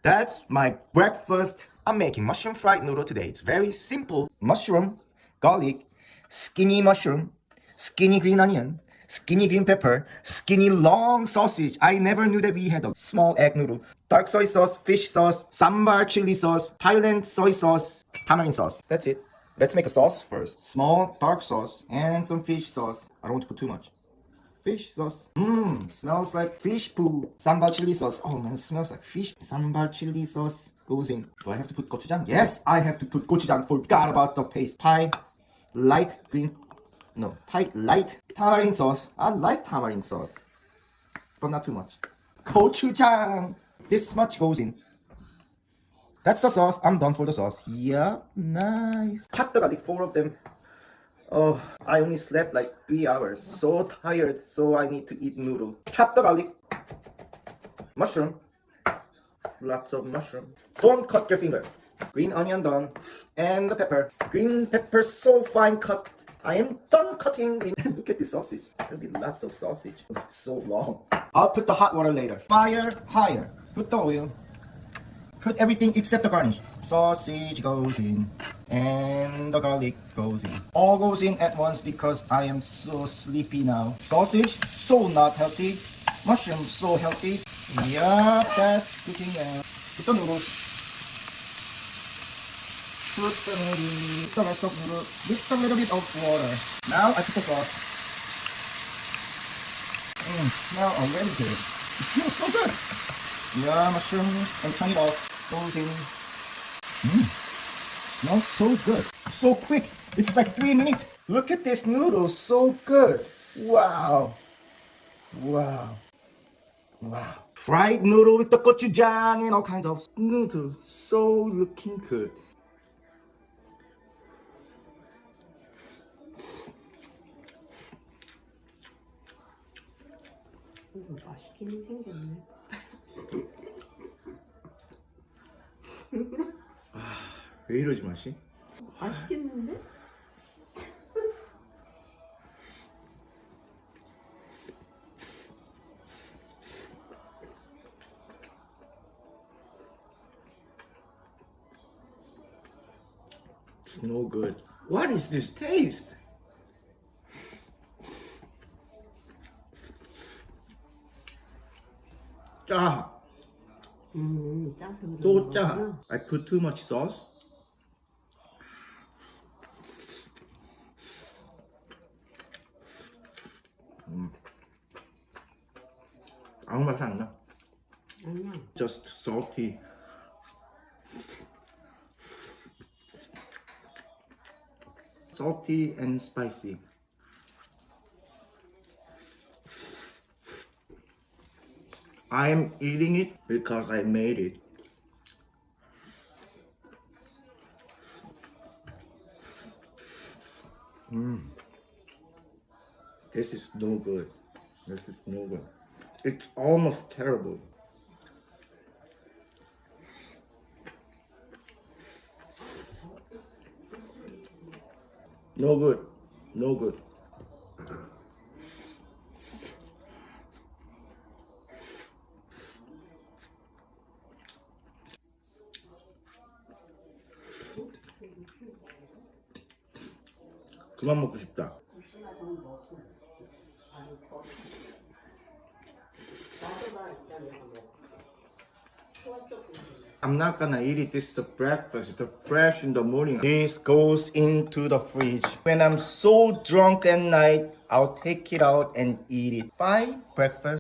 That's my breakfast. I'm making mushroom fried noodle today. It's very simple. Mushroom, garlic, skinny mushroom, skinny green onion, skinny green pepper, skinny long sausage. I never knew that we had a small egg noodle. Dark soy sauce, fish sauce, sambar chili sauce, Thailand soy sauce, tamarind sauce. That's it. Let's make a sauce first. Small dark sauce and some fish sauce. I don't want to put too much. Fish sauce. Smells like fish poo. Sambal chili sauce. Oh man, it smells like fish. Sambal chili sauce goes in. Do I have to put gochujang? Yes, I have to put gochujang. Forgot about the paste. Thai light green. No, Thai light tamarind sauce. I like tamarind sauce, but not too much. Gochujang. This much goes in. That's the sauce. I'm done for the sauce. Yeah, nice. Chop the garlic, 4 of them. Oh, I only slept like 3 hours. So tired, so I need to eat noodle. Chop the garlic. Mushroom. Lots of mushroom. Don't cut your finger. Green onion done. And the pepper. Green pepper so fine cut. I am done cutting. Look at this sausage. There'll be lots of sausage. So long. I'll put the hot water later. Fire higher. Put the oil. Put everything except the garnish. Sausage goes in. And the garlic goes in. All goes in at once because I am so sleepy now. Sausage, so not healthy. Mushroom, so healthy. Yup, that's cooking out. Put the noodles. Put the noodles. The rest of noodles. Mix a little bit of water. Now I put the sauce. Smell already good. It smells so good. Yeah, mushrooms. And turn it off. Goes in. Smells so good. So quick. It's like 3 minutes. Look at this noodle. So good. Wow. Wow. Wow. Fried noodle with the gochujang and all kinds of noodles. So looking good. 맛있긴 생겼네. 왜 이러지 맛이? 맛있겠는데? It's no good. What is this taste? 짜. 짜서 또 짜. I put too much sauce. 아무 맛이 안 나. 아니야. Just salty. Salty and spicy. I'm eating it because I made it. This is no good. This is no good. It's almost terrible. No good. No good. 그만 먹고 싶다. I'm not gonna eat it. This is a breakfast. It's fresh in the morning. This goes into the fridge. When I'm so drunk at night, I'll take it out and eat it. Bye, breakfast.